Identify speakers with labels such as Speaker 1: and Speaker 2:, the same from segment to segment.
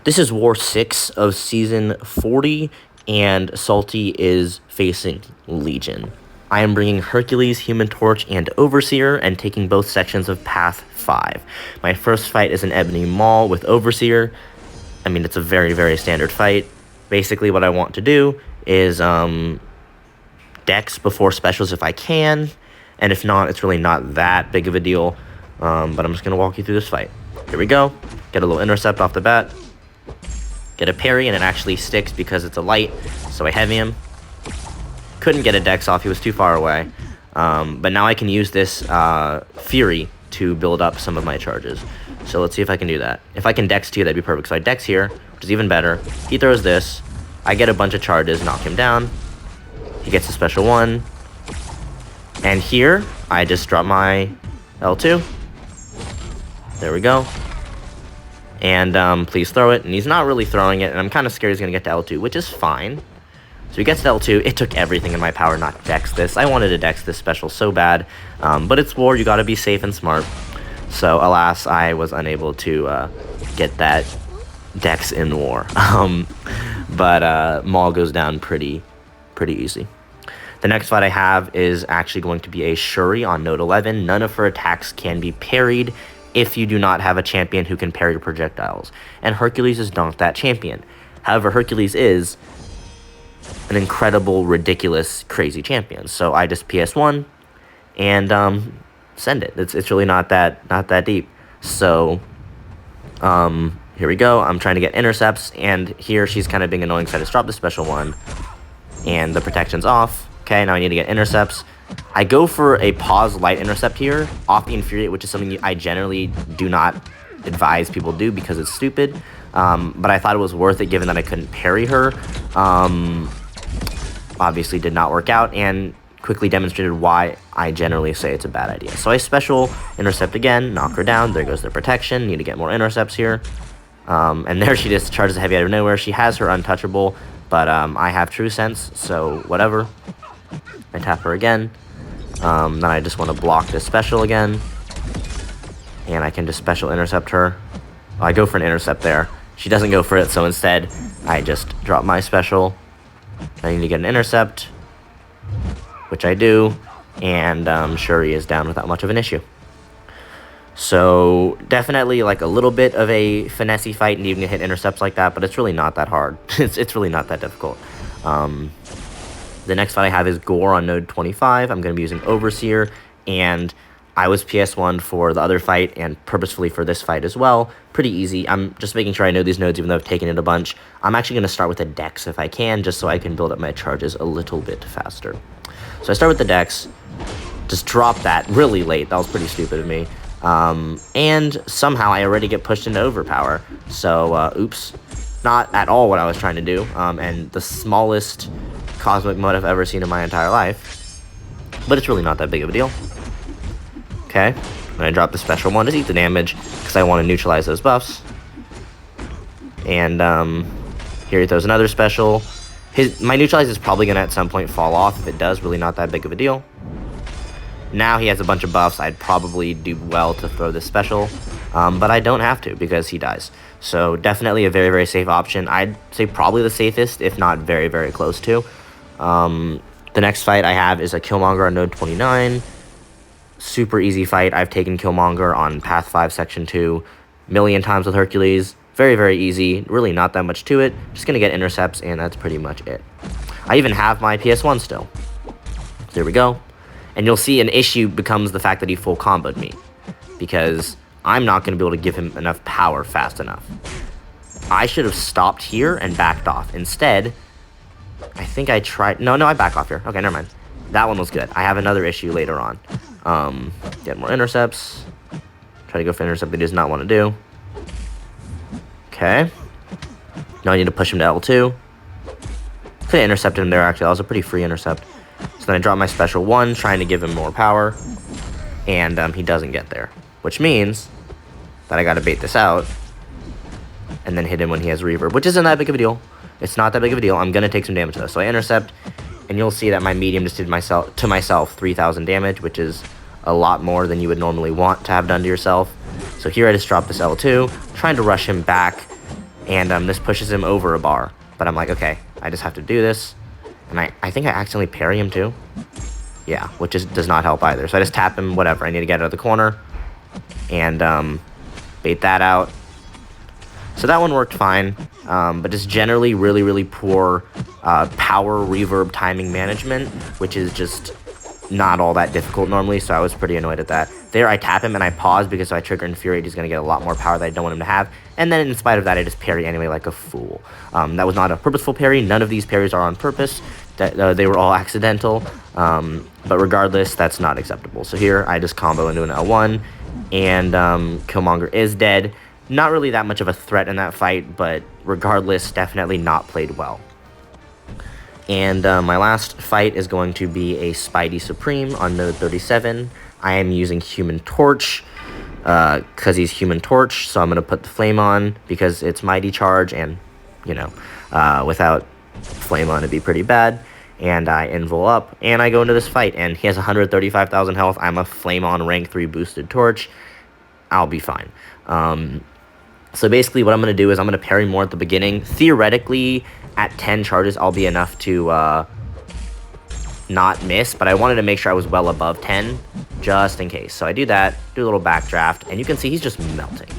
Speaker 1: This is War 6 of Season 40, and Salty is facing Legion. I am bringing Hercules, Human Torch, and Overseer, and taking both sections of Path 5. My first fight is an Ebony Maw with Overseer. I mean, it's a very, very standard fight. Basically, what I want to do is Dex before specials if I can, and if not, it's really not that big of a deal, but I'm just going to walk you through this fight. Here we go. Get a little intercept off the bat. Get a parry, and it actually sticks because it's a light, so I heavy him. Couldn't get a dex off, he was too far away. But now I can use this Fury to build up some of my charges. So let's see if I can do that. If I can dex 2, that'd be perfect. So I dex here, which is even better. He throws this. I get a bunch of charges, knock him down. He gets a special 1. And here, I just drop my L2. There we go. And please throw it. And he's not really throwing it, and I'm kind of scared he's going to get to L2, which is fine. So he gets to L2. It took everything in my power not to dex this. I wanted to dex this special so bad, but it's war. You got to be safe and smart. So alas, I was unable to get that dex in war. But Maul goes down pretty easy. The next fight I have is actually going to be a Shuri on node 11. None of her attacks can be parried if you do not have a champion who can parry projectiles. And Hercules is not that champion. However, Hercules is an incredible, ridiculous, crazy champion. So I just PS1 and send it. It's really not that deep. So here we go. I'm trying to get intercepts, and here she's kind of being annoying, so I just dropped the special 1, and the protection's off. Okay, now I need to get intercepts. I go for a pause light intercept here off the Infuriate, which is something I generally do not advise people do because it's stupid. But I thought it was worth it given that I couldn't parry her. Obviously did not work out, and quickly demonstrated why I generally say it's a bad idea. So I special intercept again, knock her down. There goes the protection. Need to get more intercepts here. And there she just charges heavy out of nowhere. She has her untouchable, but I have true sense, so whatever. I tap her again. Then I just want to block this special again. And I can just special intercept her. I go for an intercept there. She doesn't go for it, so instead, I just drop my special. I need to get an intercept, which I do. And Shuri is down without much of an issue. So definitely like a little bit of a finessey fight needing to hit intercepts like that, but it's really not that hard. it's really not that difficult. The next fight I have is Gorr on node 25. I'm going to be using Overseer, and I was PS1 for the other fight and purposefully for this fight as well. Pretty easy. I'm just making sure I know these nodes even though I've taken it a bunch. I'm actually going to start with a Dex if I can, just so I can build up my charges a little bit faster. So I start with the Dex, just drop that really late. That was pretty stupid of me. And somehow I already get pushed into overpower. So, oops. Not at all what I was trying to do. And the smallest cosmic mode I've ever seen in my entire life. But it's really not that big of a deal. Okay. I'm going to drop the special 1 to eat the damage because I want to neutralize those buffs. And here he throws another special. My neutralize is probably going to at some point fall off. If it does, really not that big of a deal. Now he has a bunch of buffs. I'd probably do well to throw this special, but I don't have to because he dies. So definitely a very, very safe option. I'd say probably the safest, if not very, very close to. The next fight I have is a Killmonger on node 29. Super easy fight. I've taken Killmonger on Path 5 Section 2 a million times with Hercules. Very, very easy. Really not that much to it. Just going to get intercepts, and that's pretty much it. I even have my PS1 still. There we go. And you'll see an issue becomes the fact that he full comboed me, because I'm not going to be able to give him enough power fast enough. I should have stopped here and backed off. Instead, I think I tried... No, I back off here. Okay, never mind. That one was good. I have another issue later on. Get more intercepts. Try to go for an intercept that he does not want to do. Okay. Now I need to push him to L2. Could have intercepted him there, actually. That was a pretty free intercept. So then I drop my special 1, trying to give him more power. And he doesn't get there. Which means that I gotta bait this out. And then hit him when he has reverb. Which isn't that big of a deal. It's not that big of a deal. I'm gonna take some damage though. So I intercept. And you'll see that my medium just did to myself 3,000 damage. Which is a lot more than you would normally want to have done to yourself. So here I just dropped this L2. Trying to rush him back. and this pushes him over a bar. But I'm like, okay, I just have to do this. And I think I accidentally parry him too. Yeah, which does not help either. So I just tap him, whatever. I need to get out of the corner and bait that out. So that one worked fine, but just generally really, really poor power reverb timing management, which is just not all that difficult normally, so I was pretty annoyed at that. There, I tap him and I pause because if I trigger Infuriate, he's going to get a lot more power that I don't want him to have. And then in spite of that, I just parry anyway like a fool. That was not a purposeful parry. None of these parries are on purpose. They were all accidental. But regardless, that's not acceptable. So here, I just combo into an L1, and Killmonger is dead. Not really that much of a threat in that fight, but regardless, definitely not played well. And my last fight is going to be a Spidey Supreme on node 37. I am using Human Torch because he's Human Torch, so I'm going to put the Flame on because it's Mighty Charge, and, you know, without Flame on, it'd be pretty bad. And I invul up, and I go into this fight, and he has 135,000 health. I'm a Flame on rank 3 boosted Torch. I'll be fine. So basically what I'm going to do is I'm going to parry more at the beginning. Theoretically, at 10 charges, I'll be enough to not miss, but I wanted to make sure I was well above 10, just in case. So I do that, do a little backdraft, and you can see he's just melting.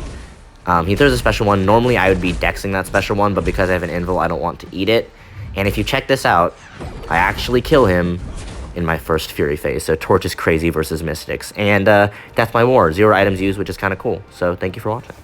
Speaker 1: He throws a special one. Normally, I would be dexing that special one, but because I have an invul, I don't want to eat it. And if you check this out, I actually kill him in my first Fury phase. So Torch is crazy versus Mystics. And that's my war. 0 items used, which is kind of cool. So thank you for watching.